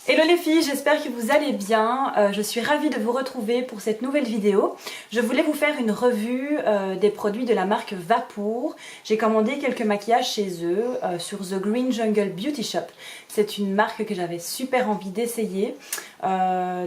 Hello les filles, j'espère que vous allez bien. Je suis ravie de vous retrouver pour cette nouvelle vidéo. Je voulais vous faire une revue des produits de la marque Vapour. J'ai commandé quelques maquillages chez eux sur The Green Jungle Beauty Shop. C'est une marque que j'avais super envie d'essayer.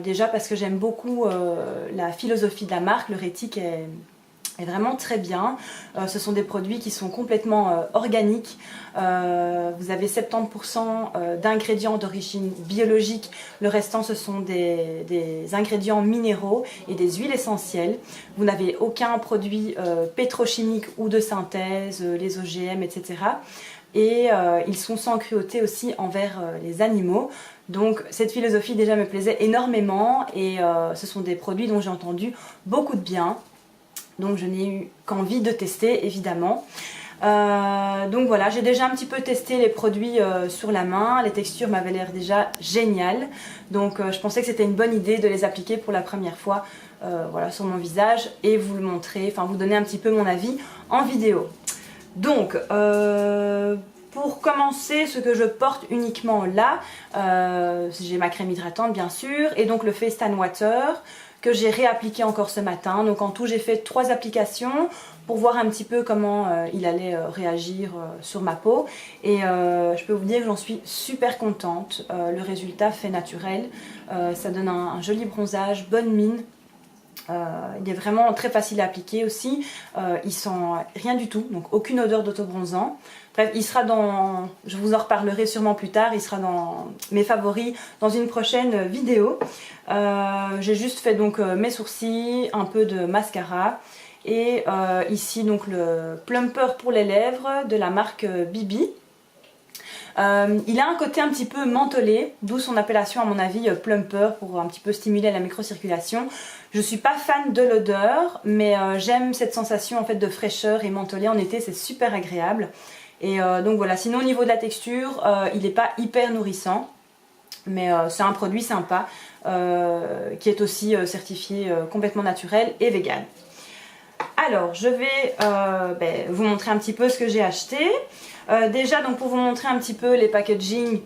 Déjà parce que j'aime beaucoup la philosophie de la marque, leur éthique est vraiment très bien. Ce sont des produits qui sont complètement organiques. Vous avez 70% d'ingrédients d'origine biologique. Le restant, ce sont des ingrédients minéraux et des huiles essentielles. Vous n'avez aucun produit pétrochimique ou de synthèse, les OGM, etc. Et ils sont sans cruauté aussi envers les animaux. Donc cette philosophie déjà me plaisait énormément et ce sont des produits dont j'ai entendu beaucoup de bien. Donc je n'ai eu qu'envie de tester évidemment. Donc voilà, j'ai déjà un petit peu testé les produits sur la main. Les textures m'avaient l'air déjà géniales. Donc je pensais que c'était une bonne idée de les appliquer pour la première fois voilà, sur mon visage et vous le montrer, enfin vous donner un petit peu mon avis en vidéo. Donc pour commencer, ce que je porte uniquement là, j'ai ma crème hydratante bien sûr et donc le Face Tan Water que j'ai réappliqué encore ce matin. Donc en tout j'ai fait 3 applications pour voir un petit peu comment il allait réagir sur ma peau et je peux vous dire que j'en suis super contente. Le résultat fait naturel, ça donne un joli bronzage, bonne mine. Il est vraiment très facile à appliquer aussi, il sent rien du tout, donc aucune odeur d'autobronzant. Bref, il sera dans, je vous en reparlerai sûrement plus tard, il sera dans mes favoris dans une prochaine vidéo. J'ai juste fait donc mes sourcils, un peu de mascara et ici donc le plumper pour les lèvres de la marque Bibi. Il a un côté un petit peu mentholé, d'où son appellation à mon avis plumper pour un petit peu stimuler la microcirculation. Je suis pas fan de l'odeur, mais j'aime cette sensation en fait de fraîcheur et mentholé en été, c'est super agréable. Et donc voilà, sinon au niveau de la texture, il n'est pas hyper nourrissant, mais c'est un produit sympa qui est aussi certifié complètement naturel et vegan. Alors je vais vous montrer un petit peu ce que j'ai acheté. Déjà donc pour vous montrer un petit peu les packaging,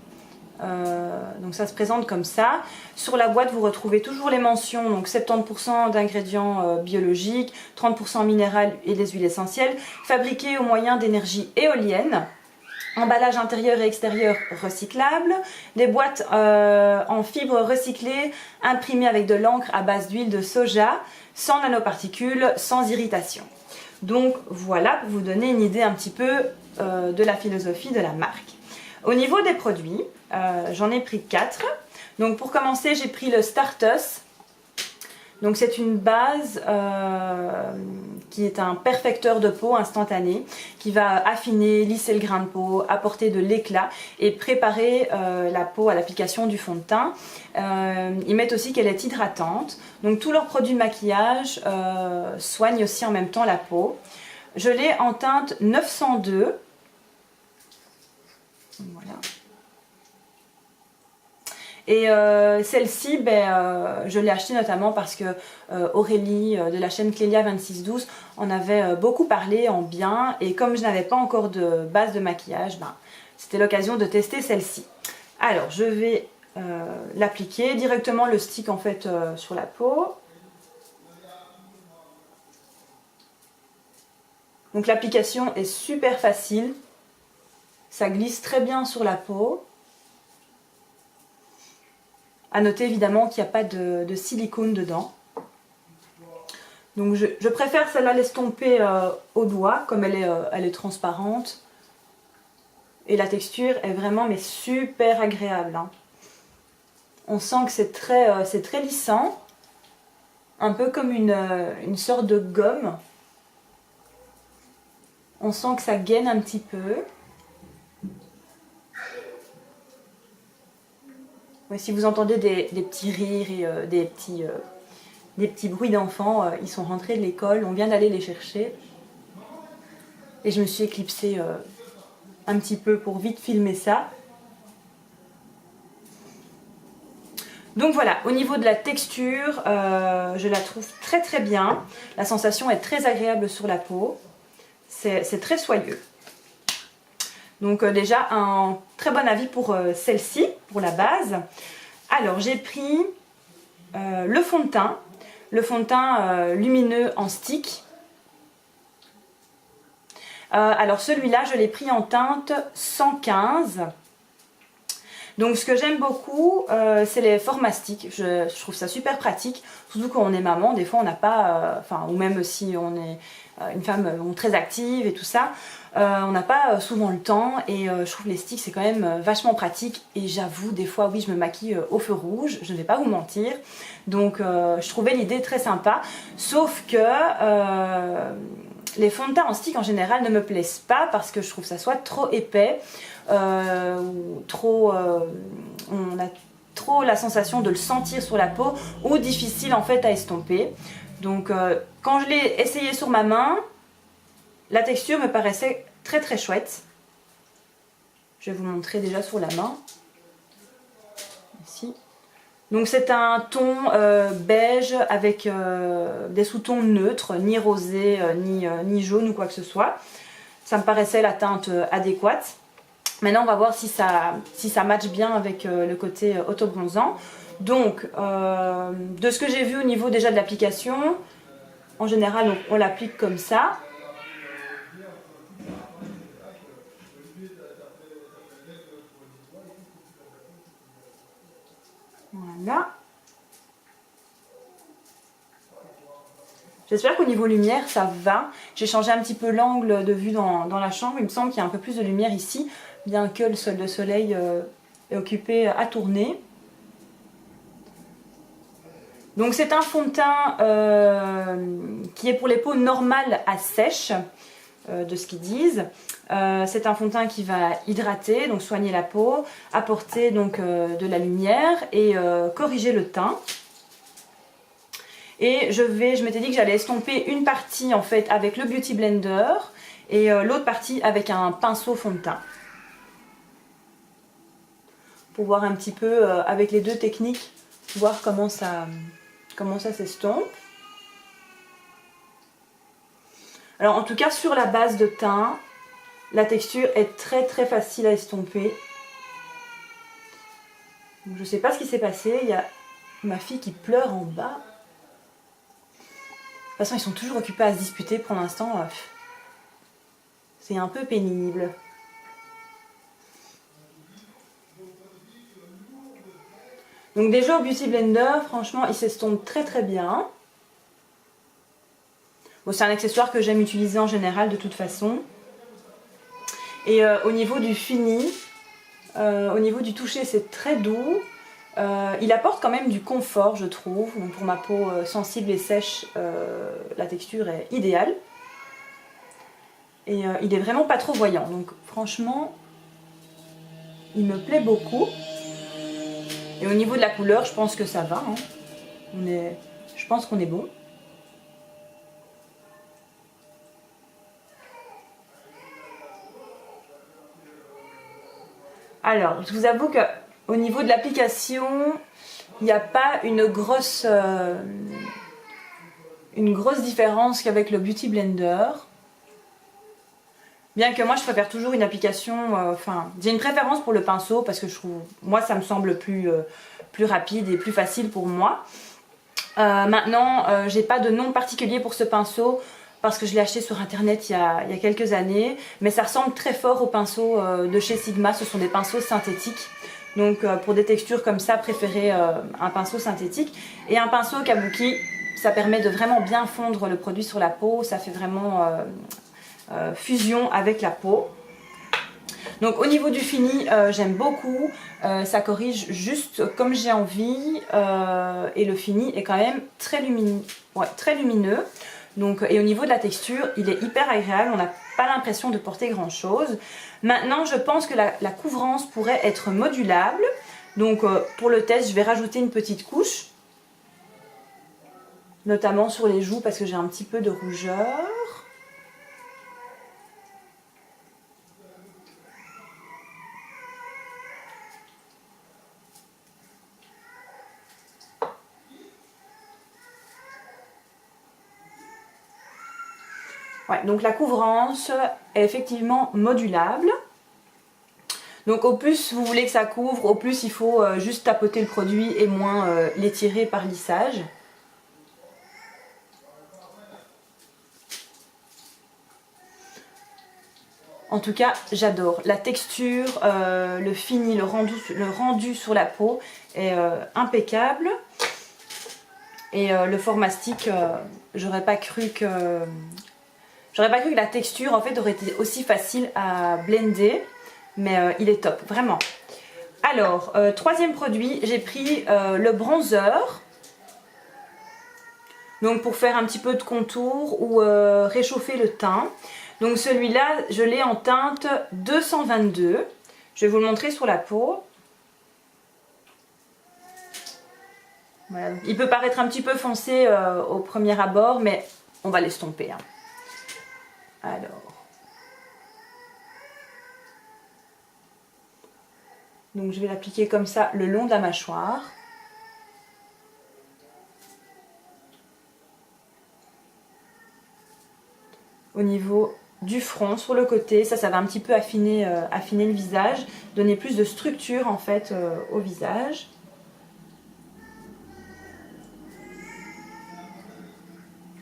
donc ça se présente comme ça. Sur la boîte vous retrouvez toujours les mentions, donc 70% d'ingrédients biologiques, 30% minéral et des huiles essentielles, fabriqués au moyen d'énergie éolienne. Emballage intérieur et extérieur recyclable, des boîtes en fibres recyclées imprimées avec de l'encre à base d'huile de soja, sans nanoparticules, sans irritation. Donc voilà pour vous donner une idée un petit peu de la philosophie de la marque. Au niveau des produits, j'en ai pris 4. Donc pour commencer, j'ai pris le Startus. Donc c'est une base qui est un perfecteur de peau instantané qui va affiner, lisser le grain de peau, apporter de l'éclat et préparer la peau à l'application du fond de teint. Ils mettent aussi qu'elle est hydratante. Donc tous leurs produits de maquillage soignent aussi en même temps la peau. Je l'ai en teinte 902. Voilà. Et celle-ci, je l'ai achetée notamment parce que Aurélie de la chaîne Clélia2612 en avait beaucoup parlé en bien. Et comme je n'avais pas encore de base de maquillage, c'était l'occasion de tester celle-ci. Alors, je vais l'appliquer directement le stick en fait sur la peau. Donc l'application est super facile. Ça glisse très bien sur la peau. A noter évidemment qu'il n'y a pas de silicone dedans. Donc je préfère celle-là l'estomper au doigt, comme elle est transparente. Et la texture est vraiment mais super agréable. Hein. On sent que c'est très lissant. Un peu comme une sorte de gomme. On sent que ça gaine un petit peu. Si vous entendez des petits rires et des petits bruits d'enfants, ils sont rentrés de l'école, on vient d'aller les chercher. Et je me suis éclipsée un petit peu pour vite filmer ça. Donc voilà, au niveau de la texture, je la trouve très très bien. La sensation est très agréable sur la peau. C'est très soyeux. Donc déjà un très bon avis pour celle-ci, pour la base. Alors j'ai pris le fond de teint lumineux en stick. Alors celui-là je l'ai pris en teinte 115. Donc ce que j'aime beaucoup c'est les formats stick, je trouve ça super pratique, surtout quand on est maman, des fois on n'a pas, ou même si on est une femme très active et tout ça, on n'a pas souvent le temps et je trouve les sticks c'est quand même vachement pratique et j'avoue des fois oui je me maquille au feu rouge, je ne vais pas vous mentir, donc je trouvais l'idée très sympa, sauf que les fonds de teint en stick en général ne me plaisent pas parce que je trouve ça soit trop épais, ou trop, on a trop la sensation de le sentir sur la peau ou difficile en fait à estomper. Donc quand je l'ai essayé sur ma main, la texture me paraissait très très chouette. Je vais vous montrer déjà sur la main. Ici. Donc c'est un ton beige avec des sous-tons neutres, ni rosé, ni jaune ou quoi que ce soit. Ça me paraissait la teinte adéquate. Maintenant on va voir si ça matche bien avec le côté autobronzant. Donc de ce que j'ai vu au niveau déjà de l'application, en général donc, on l'applique comme ça. Voilà. J'espère qu'au niveau lumière ça va. J'ai changé un petit peu l'angle de vue dans la chambre. Il me semble qu'il y a un peu plus de lumière ici, bien que le soleil est occupé à tourner. Donc c'est un fond de teint qui est pour les peaux normales à sèche, de ce qu'ils disent. C'est un fond de teint qui va hydrater, donc soigner la peau, apporter donc de la lumière et corriger le teint. Et je m'étais dit que j'allais estomper une partie en fait avec le Beauty Blender et l'autre partie avec un pinceau fond de teint. Pour voir un petit peu avec les deux techniques, voir comment ça s'estompe. Alors en tout cas sur la base de teint, la texture est très très facile à estomper. Donc, je ne sais pas ce qui s'est passé, il y a ma fille qui pleure en bas. De toute façon ils sont toujours occupés à se disputer pour l'instant. C'est un peu pénible. Donc déjà au Beauty Blender, franchement il s'estompe très très bien. Bon, c'est un accessoire que j'aime utiliser en général de toute façon. Et au niveau du fini, au niveau du toucher c'est très doux. Il apporte quand même du confort je trouve. Donc pour ma peau sensible et sèche, la texture est idéale. Et il est vraiment pas trop voyant. Donc franchement, il me plaît beaucoup. Et au niveau de la couleur, je pense que ça va. Hein. Je pense qu'on est bon. Alors, je vous avoue qu'au niveau de l'application, il n'y a pas une grosse différence qu'avec le Beauty Blender. Bien que moi je préfère toujours une application, j'ai une préférence pour le pinceau parce que je trouve, moi ça me semble plus rapide et plus facile pour moi. Maintenant, j'ai pas de nom particulier pour ce pinceau parce que je l'ai acheté sur internet il y a quelques années, mais ça ressemble très fort aux pinceaux de chez Sigma, ce sont des pinceaux synthétiques. Donc pour des textures comme ça, préférez un pinceau synthétique. Et un pinceau kabuki, ça permet de vraiment bien fondre le produit sur la peau, ça fait vraiment fusion avec la peau. Donc au niveau du fini, j'aime beaucoup, ça corrige juste comme j'ai envie et le fini est quand même très lumineux. Donc, et au niveau de la texture, il est hyper agréable, on n'a pas l'impression de porter grand chose. Maintenant je pense que la couvrance pourrait être modulable, donc pour le test je vais rajouter une petite couche, notamment sur les joues parce que j'ai un petit peu de rougeur. Ouais, donc la couvrance est effectivement modulable. Donc au plus vous voulez que ça couvre, au plus il faut juste tapoter le produit et moins l'étirer par lissage. En tout cas, j'adore. La texture, le fini, le rendu sur la peau est impeccable. Et le format stick, j'aurais pas cru que la texture en fait aurait été aussi facile à blender. Mais il est top, vraiment. Alors, troisième produit, j'ai pris le bronzer. Donc pour faire un petit peu de contour ou réchauffer le teint. Donc celui-là, je l'ai en teinte 222. Je vais vous le montrer sur la peau. Voilà. Il peut paraître un petit peu foncé au premier abord, mais on va l'estomper. Hein. Alors. Donc je vais l'appliquer comme ça le long de la mâchoire. Au niveau du front, sur le côté, ça va un petit peu affiner le visage, donner plus de structure en fait au visage.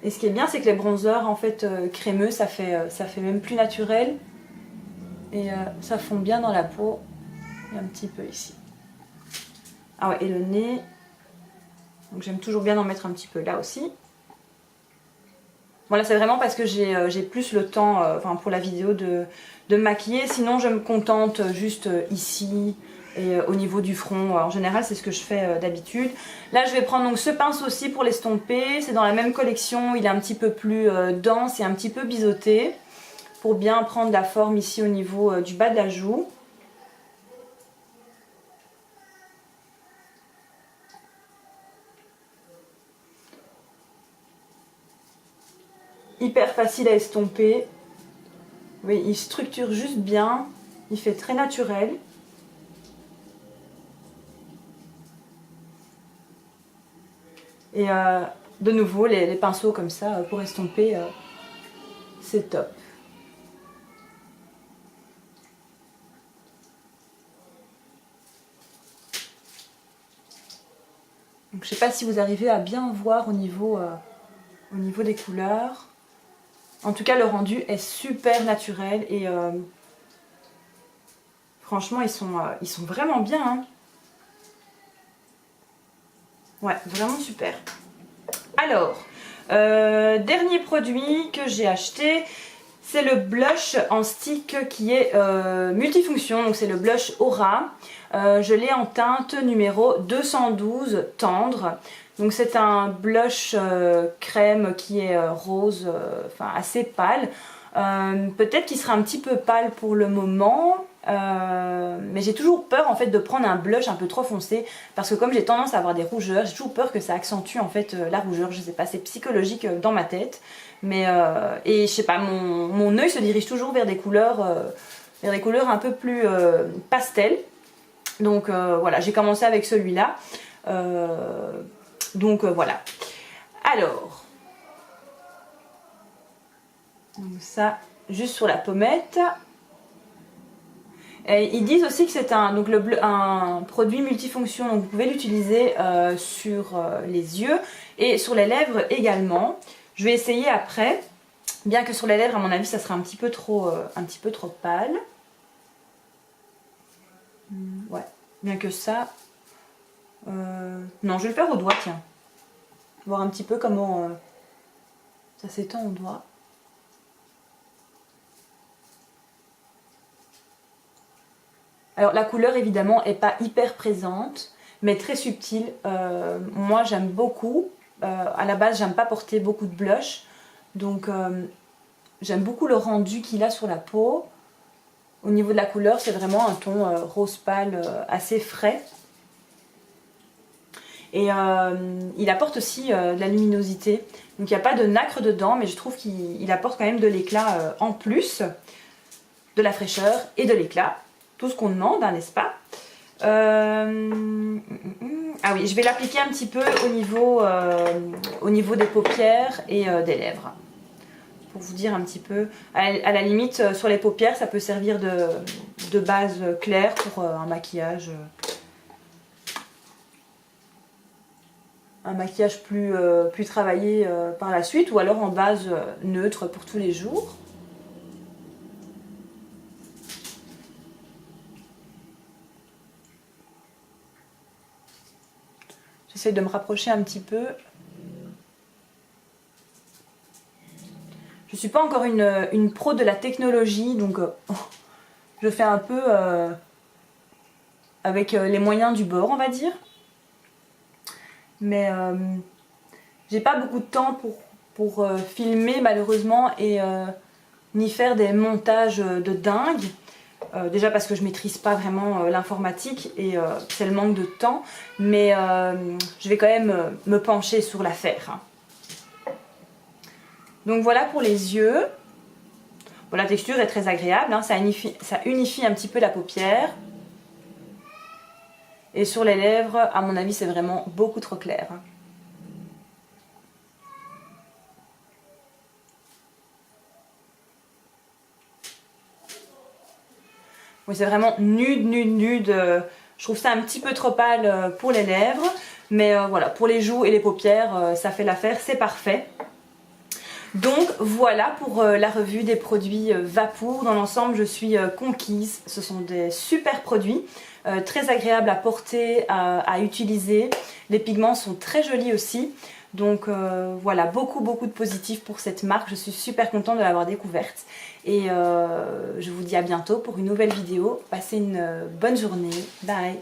Et ce qui est bien, c'est que les bronzers en fait crémeux, ça fait même plus naturel et ça fond bien dans la peau. Et un petit peu ici. Ah ouais, et le nez. Donc j'aime toujours bien en mettre un petit peu là aussi. Voilà, c'est vraiment parce que j'ai plus le temps, pour la vidéo, de me maquiller. Sinon, je me contente juste ici et au niveau du front. En général, c'est ce que je fais d'habitude. Là, je vais prendre donc ce pinceau-ci pour l'estomper. C'est dans la même collection. Il est un petit peu plus dense et un petit peu biseauté. Pour bien prendre la forme ici au niveau du bas de la joue. Hyper facile à estomper. Oui, il structure juste bien. Il fait très naturel. Et de nouveau, les pinceaux comme ça pour estomper, c'est top. Donc, je ne sais pas si vous arrivez à bien voir au niveau des couleurs. En tout cas, le rendu est super naturel et franchement, ils sont vraiment bien. Hein. Ouais, vraiment super. Alors, dernier produit que j'ai acheté, c'est le blush en stick qui est multifonction. Donc c'est le blush Aura. Je l'ai en teinte numéro 212 tendre. Donc c'est un blush crème qui est rose, assez pâle. Peut-être qu'il sera un petit peu pâle pour le moment. Mais j'ai toujours peur en fait de prendre un blush un peu trop foncé parce que comme j'ai tendance à avoir des rougeurs, j'ai toujours peur que ça accentue en fait la rougeur. Je sais pas, c'est psychologique dans ma tête, mais et je sais pas, mon œil se dirige toujours vers des couleurs un peu plus pastel. Donc voilà, j'ai commencé avec celui-là. Donc voilà. Alors, donc ça juste sur la pommette. Et ils disent aussi que c'est un produit multifonction, donc vous pouvez l'utiliser sur les yeux et sur les lèvres également. Je vais essayer après, bien que sur les lèvres à mon avis ça sera un petit peu trop pâle. Ouais, bien que ça... non, je vais le faire au doigt, tiens. Voir un petit peu comment ça s'étend au doigt. Alors la couleur évidemment est pas hyper présente, mais très subtile. Moi j'aime beaucoup. À la base j'aime pas porter beaucoup de blush, donc j'aime beaucoup le rendu qu'il a sur la peau. Au niveau de la couleur, c'est vraiment un ton rose pâle assez frais. Et il apporte aussi de la luminosité. Donc il n'y a pas de nacre dedans, mais je trouve qu'il apporte quand même de l'éclat en plus. De la fraîcheur et de l'éclat. Tout ce qu'on demande, hein, n'est-ce pas? Ah oui, je vais l'appliquer un petit peu au niveau des paupières et des lèvres. Pour vous dire un petit peu, à la limite sur les paupières ça peut servir de base claire pour un maquillage plus travaillé par la suite, ou alors en base neutre pour tous les jours. J'essaie de me rapprocher un petit peu. Je ne suis pas encore une pro de la technologie, donc je fais un peu avec les moyens du bord, on va dire. Mais j'ai pas beaucoup de temps pour filmer malheureusement et ni faire des montages de dingue. Déjà parce que je maîtrise pas vraiment l'informatique et c'est le manque de temps, mais je vais quand même me pencher sur l'affaire. Hein. Donc voilà pour les yeux. Bon, la texture est très agréable, hein, ça unifie un petit peu la paupière. Et sur les lèvres, à mon avis, c'est vraiment beaucoup trop clair. Hein. Oui, c'est vraiment nude, nude, nude. Je trouve ça un petit peu trop pâle pour les lèvres. Mais voilà, pour les joues et les paupières, ça fait l'affaire, c'est parfait. Donc voilà pour la revue des produits Vapour. Dans l'ensemble, je suis conquise. Ce sont des super produits, très agréables à porter, à utiliser. Les pigments sont très jolis aussi. Donc voilà, beaucoup de positifs pour cette marque. Je suis super contente de l'avoir découverte. Et je vous dis à bientôt pour une nouvelle vidéo. Passez une bonne journée. Bye!